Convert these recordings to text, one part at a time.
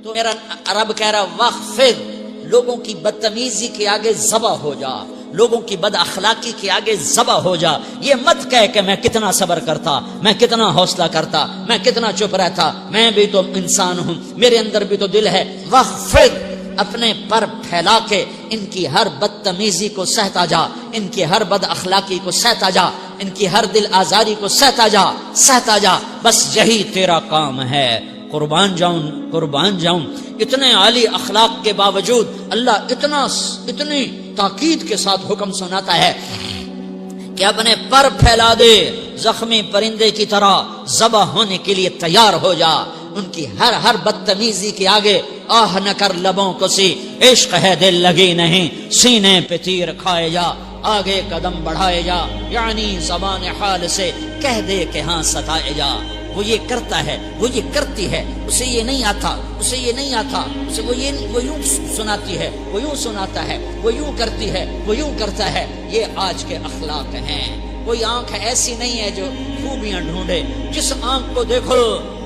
تو میرا رب کہہ رہا وخفض، لوگوں کی بدتمیزی کے آگے ذبح ہو جا، لوگوں کی بد اخلاقی کے آگے ذبح ہو جا. یہ مت کہہ کہ میں کتنا صبر کرتا، میں کتنا حوصلہ کرتا، میں کتنا چپ رہتا، میں بھی تو انسان ہوں، میرے اندر بھی تو دل ہے. وخفض، اپنے پر پھیلا کے ان کی ہر بدتمیزی کو سہتا جا، ان کی ہر بد اخلاقی کو سہتا جا، ان کی ہر دل آزاری کو سہتا جا، سہتا جا. بس یہی تیرا کام ہے. قربان جاؤں، قربان جاؤں. اتنے عالی اخلاق کے باوجود اللہ اتنی تاکید کے ساتھ حکم سناتا ہے کہ اپنے پر پھیلا دے، زخمی پرندے کی طرح ذبح ہونے کے لیے تیار ہو جا. ان کی ہر بدتمیزی کے آگے آہ نہ کر لبوں کو سی، عشق ہے دل لگی نہیں، سینے پہ تیر کھائے جا، آگے قدم بڑھائے جا، یعنی زبان حال سے کہہ دے کہ ہاں ستائے جا. وہ یہ کرتا ہے، وہ یہ کرتی ہے، اسے یہ نہیں آتا، اسے یہ نہیں آتا، اسے وہ یوں سناتی ہے، وہ یوں سناتا ہے، وہ یوں کرتی ہے، وہ یوں کرتا ہے. یہ آج کے اخلاق ہیں. کوئی آنکھ ایسی نہیں ہے جو خوبیاں ڈھونڈے. جس آنکھ کو دیکھو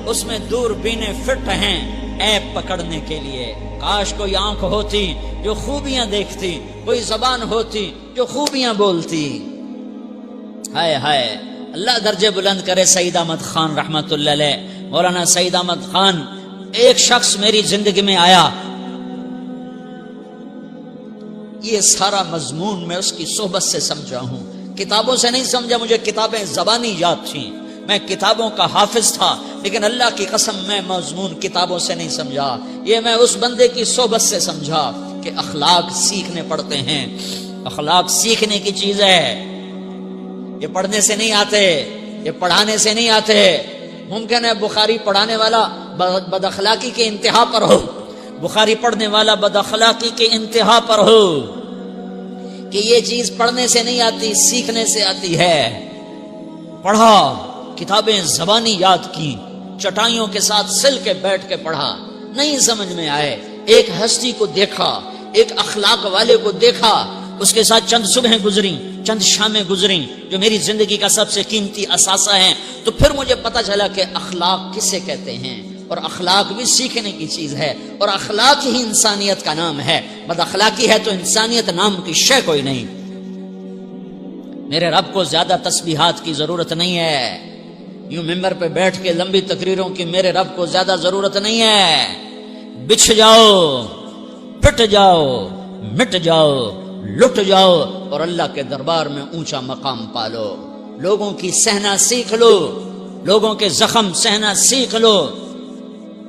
اس میں دوربینیں فٹ ہیں عیب پکڑنے کے لیے. کاش کوئی آنکھ ہوتی جو خوبیاں دیکھتی، کوئی زبان ہوتی جو خوبیاں بولتی. ہائے ہائے، اللہ درجے بلند کرے سعید احمد خان رحمت اللہ علیہ. مولانا سعید احمد خان، ایک شخص میری زندگی میں آیا، یہ سارا مضمون میں اس کی صحبت سے سمجھا ہوں، کتابوں سے نہیں سمجھا. مجھے کتابیں زبانی یاد تھیں، میں کتابوں کا حافظ تھا، لیکن اللہ کی قسم میں مضمون کتابوں سے نہیں سمجھا. یہ میں اس بندے کی صحبت سے سمجھا کہ اخلاق سیکھنے پڑتے ہیں. اخلاق سیکھنے کی چیز ہے، یہ پڑھنے سے نہیں آتے، یہ پڑھانے سے نہیں آتے. ممکن ہے بخاری پڑھانے والا بد اخلاقی کے انتہا پر ہو، بخاری پڑھنے والا بد اخلاقی کے انتہا پر ہو، کہ یہ چیز پڑھنے سے نہیں آتی، سیکھنے سے آتی ہے. پڑھا، کتابیں زبانی یاد کی، چٹائیوں کے ساتھ سل کے بیٹھ کے پڑھا، نہیں سمجھ میں آئے. ایک ہستی کو دیکھا، ایک اخلاق والے کو دیکھا، اس کے ساتھ چند صبحیں گزریں، چند شامیں گزریں جو میری زندگی کا سب سے قیمتی اثاثہ ہیں. تو پھر مجھے پتا چلا کہ اخلاق کسے کہتے ہیں، اور اخلاق بھی سیکھنے کی چیز ہے، اور اخلاق ہی انسانیت کا نام ہے. بد اخلاقی ہے تو انسانیت نام کی شے کوئی نہیں. میرے رب کو زیادہ تسبیحات کی ضرورت نہیں ہے، یوں ممبر پہ بیٹھ کے لمبی تقریروں کی میرے رب کو زیادہ ضرورت نہیں ہے. بچھ جاؤ، پٹ جاؤ، مٹ جاؤ، لٹ جاؤ، اور اللہ کے دربار میں اونچا مقام پالو. لوگوں کی سہنا سیکھ لو، لوگوں کے زخم سہنا سیکھ لو،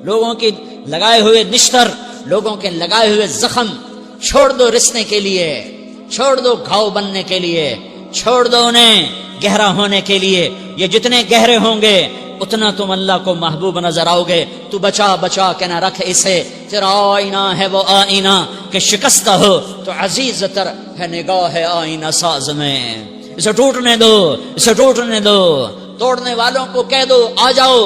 لوگوں کی لگائے ہوئے نشتر، لوگوں کے لگائے ہوئے زخم چھوڑ دو رسنے کے لیے، چھوڑ دو گھاؤ بننے کے لیے، چھوڑ دو انہیں گہرا ہونے کے لیے. یہ جتنے گہرے ہوں گے اتنا تم اللہ کو محبوب نظر آؤ گے. تو بچا بچا کے نہ رکھ اسے، تیرا آئینہ ہے وہ آئینہ کہ شکستہ ہو تو عزیز تر ہے نگاہ ہے آئینہ ساز میں. اسے ٹوٹنے دو، اسے ٹوٹنے دو. توڑنے والوں کو کہہ دو آ جاؤ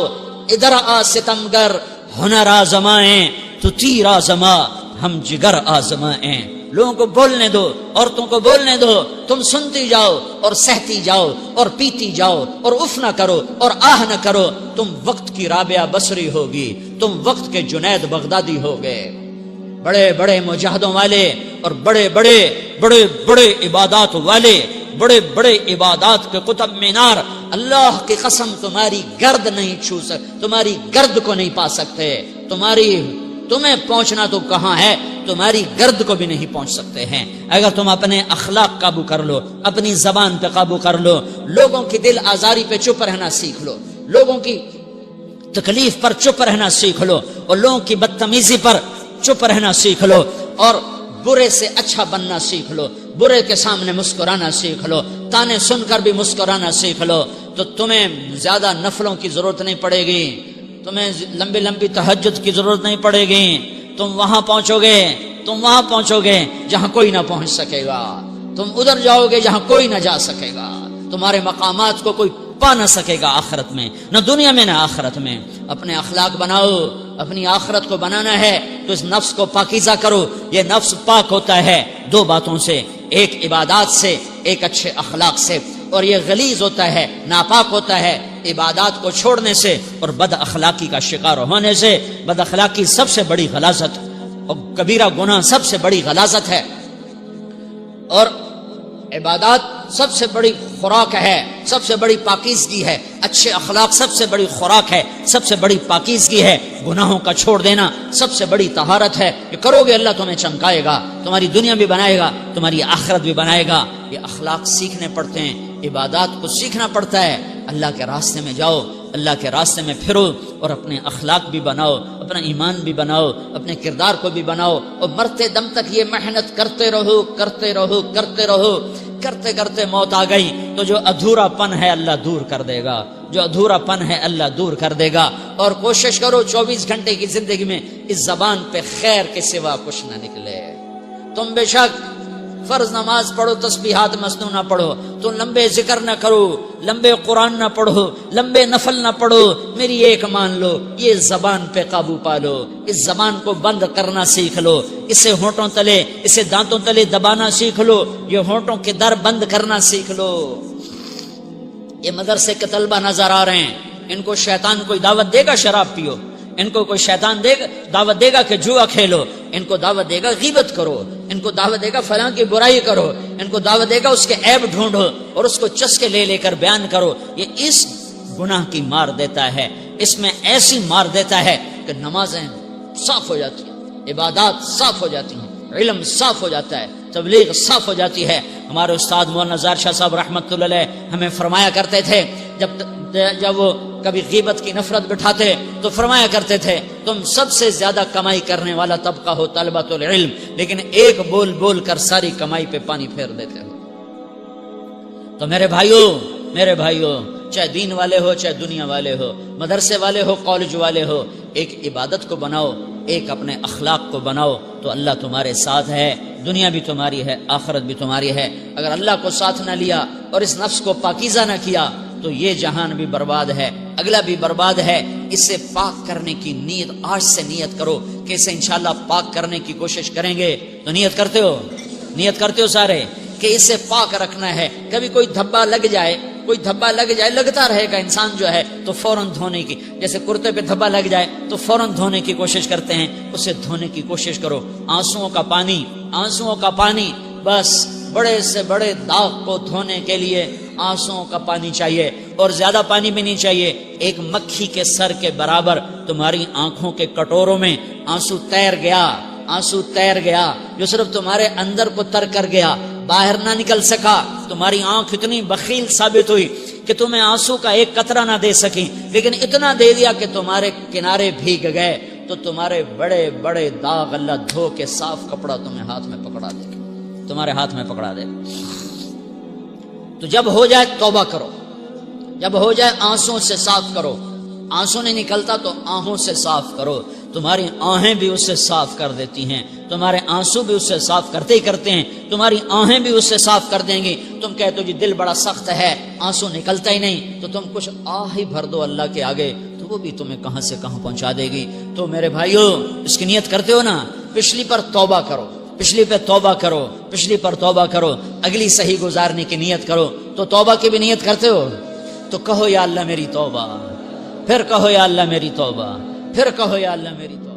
ادھر آ ستمگر، ہنر آزمائیں تو تیر آزما، ہم جگر آزمائیں. لوگوں کو بولنے دو، عورتوں کو بولنے دو، تم سنتی جاؤ اور سہتی جاؤ اور پیتی جاؤ اور اف نہ کرو اور آہ نہ کرو. تم وقت کی رابعہ بصری ہوگی، تم وقت کے جنید بغدادی ہوگے. بڑے بڑے مجاہدوں والے اور بڑے بڑے بڑے بڑے عبادات والے، بڑے بڑے عبادات کے قطب مینار، اللہ کی قسم تمہاری گرد نہیں چھو سکتے، تمہاری گرد کو نہیں پا سکتے. تمہیں پہنچنا تو کہاں ہے، تمہاری گرد کو بھی نہیں پہنچ سکتے ہیں. اگر تم اپنے اخلاق قابو کر لو، اپنی زبان پہ قابو کر لو، لوگوں کی دل آزاری پہ چپ رہنا سیکھ لو، لوگوں کی تکلیف پر چپ رہنا سیکھ لو، اور لوگوں کی بدتمیزی پر چپ رہنا سیکھ لو، اور برے سے اچھا بننا سیکھ لو، برے کے سامنے مسکرانا سیکھ لو، تانے سن کر بھی مسکرانا سیکھ لو، تو تمہیں زیادہ نفلوں کی ضرورت نہیں پڑے گی، تمہیں لمبی لمبی تہجد کی ضرورت نہیں پڑے گی. تم وہاں پہنچو گے، تم وہاں پہنچو گے جہاں کوئی نہ پہنچ سکے گا. تم ادھر جاؤ گے جہاں کوئی نہ جا سکے گا. تمہارے مقامات کو کوئی پا نہ سکے گا آخرت میں، نہ دنیا میں نہ آخرت میں. اپنے اخلاق بناؤ، اپنی آخرت کو بنانا ہے تو اس نفس کو پاکیزہ کرو. یہ نفس پاک ہوتا ہے دو باتوں سے، ایک عبادات سے، ایک اچھے اخلاق سے، اور یہ غلیظ ہوتا ہے، ناپاک ہوتا ہے عبادات کو چھوڑنے سے اور بد اخلاقی کا شکار ہونے سے۔ بد اخلاقی سب سے بڑی غلاظت اور کبیرہ گناہ سب سے بڑی غلاظت ہے، اور عبادات سب سے بڑی خوراک ہے، سب سے بڑی پاکیزگی ہے۔ اچھے اخلاق سب سے بڑی خوراک ہے، سب سے بڑی پاکیزگی ہے۔ گناہوں کا چھوڑ دینا سب سے بڑی طہارت ہے۔ یہ کرو گے اللہ تمہیں چمکائے گا، تمہاری دنیا بھی بنائے گا، تمہاری آخرت بھی بنائے گا۔ یہ اخلاق سیکھنے پڑتے ہیں، عبادات کو سیکھنا پڑتا ہے۔ اللہ کے راستے میں جاؤ، اللہ کے راستے میں پھرو، اور اپنے اخلاق بھی بناؤ، اپنا ایمان بھی بناؤ، اپنے کردار کو بھی بناؤ، اور مرتے دم تک یہ محنت کرتے رہو کرتے رہو کرتے رہو۔ کرتے کرتے موت آ گئی تو جو ادھورا پن ہے اللہ دور کر دے گا، جو ادھورا پن ہے اللہ دور کر دے گا۔ اور کوشش کرو 24 گھنٹے کی زندگی میں اس زبان پہ خیر کے سوا کچھ نہ نکلے۔ تم بے شک فرض نماز پڑھو، تسبیحات مسنون نہ پڑھو، تو لمبے ذکر نہ کرو، لمبے قرآن نہ پڑھو، لمبے نفل نہ پڑھو، میری ایک مان لو، یہ زبان پہ قابو پالو، اس زبان کو بند کرنا سیکھ لو، اسے ہونٹوں تلے، اسے دانتوں تلے دبانا سیکھ لو، یہ ہونٹوں کے در بند کرنا سیکھ لو۔ یہ مدرسے کے طلبہ نظر آ رہے ہیں، ان کو شیطان کوئی دعوت دے گا شراب پیو، ان کو کوئی شیطان دعوت دے گا کہ جوا کھیلو، ان کو دعوت دے گا غیبت کرو، ان کو دعوت دے گا فلاں کی برائی کرو، ان کو دعوت دے گا اس کے عیب ڈھونڈو اور اس کو چسکے لے لے کر بیان کرو۔ یہ اس گناہ کی مار دیتا ہے، اس میں ایسی مار دیتا ہے کہ نمازیں صاف ہو جاتی ہیں، عبادات صاف ہو جاتی ہیں، علم صاف ہو جاتا ہے، تبلیغ صاف ہو جاتی ہے۔ ہمارے استاد مولانا زار شاہ صاحب رحمۃ اللہ علیہ ہمیں فرمایا کرتے تھے، جب وہ کبھی غیبت کی نفرت بٹھاتے تو فرمایا کرتے تھے، تم سب سے زیادہ کمائی کرنے والا طبقہ ہو طلبۃ العلم، لیکن ایک بول بول کر ساری کمائی پہ پانی پھیر دیتے ہو۔ تو میرے بھائیوں چاہے دین والے ہو چاہے دنیا والے ہو، مدرسے والے ہو کالج والے ہو، ایک عبادت کو بناؤ، ایک اپنے اخلاق کو بناؤ، تو اللہ تمہارے ساتھ ہے، دنیا بھی تمہاری ہے، آخرت بھی تمہاری ہے۔ اگر اللہ کو ساتھ نہ لیا اور اس نفس کو پاکیزہ نہ کیا تو یہ جہان بھی برباد ہے، اگلا بھی برباد ہے۔ اسے پاک کرنے کی نیت آج سے نیت کرو کہ اسے انشاءاللہ پاک کرنے کی کوشش کریں گے۔ تو نیت کرتے ہو سارے کہ اسے پاک رکھنا ہے۔ کبھی کوئی دھبا لگ جائے، لگتا رہے گا انسان جو ہے تو فوراً دھونے کی، جیسے کرتے پہ دھبا لگ جائے تو فوراً دھونے کی کوشش کرتے ہیں، اسے دھونے کی کوشش کرو۔ آنسوؤں کا پانی بس بڑے سے بڑے داغ کو دھونے کے لیے آنسوؤں کا پانی چاہیے، اور زیادہ پانی بھی نہیں چاہیے۔ ایک مکھی کے سر کے برابر تمہاری آنکھوں کے کٹوروں میں آنسو تیر گیا جو صرف تمہارے اندر کو تر کر گیا، باہر نہ نکل سکا۔ تمہاری آنکھ اتنی بخیل ثابت ہوئی کہ تمہیں آنسو کا ایک قطرہ نہ دے سکی، لیکن اتنا دے دیا کہ تمہارے کنارے بھیگ گئے۔ تو تمہارے بڑے بڑے داغ اللہ دھو کے صاف کپڑا تمہیں ہاتھ میں پکڑا دے، تمہارے ہاتھ میں پکڑا دے۔ تو جب ہو جائے توبہ کرو، جب ہو جائے آنسوں سے صاف کرو۔ آنسو نہیں نکلتا تو آہوں سے صاف کرو، تمہاری آہیں بھی اس سے صاف کر دیتی ہیں، تمہارے آنسو بھی اس سے صاف کرتے ہی کرتے ہیں، تمہاری آہیں بھی اس سے صاف کر دیں گی۔ تم کہتے ہو جی دل بڑا سخت ہے، آنسو نکلتا ہی نہیں، تو تم کچھ آہ ہی بھر دو اللہ کے آگے، تو وہ بھی تمہیں کہاں سے کہاں پہنچا دے گی۔ تو میرے بھائیو اس کی نیت کرتے ہو نا، پچھلی پر توبہ کرو، پچھلی پہ توبہ کرو، پچھلی پر توبہ کرو، اگلی صحیح گزارنے کی نیت کرو۔ تو توبہ کی بھی نیت کرتے ہو تو کہو یا اللہ میری توبہ، پھر کہو یا اللہ میری توبہ، پھر کہو یا اللہ میری توبہ۔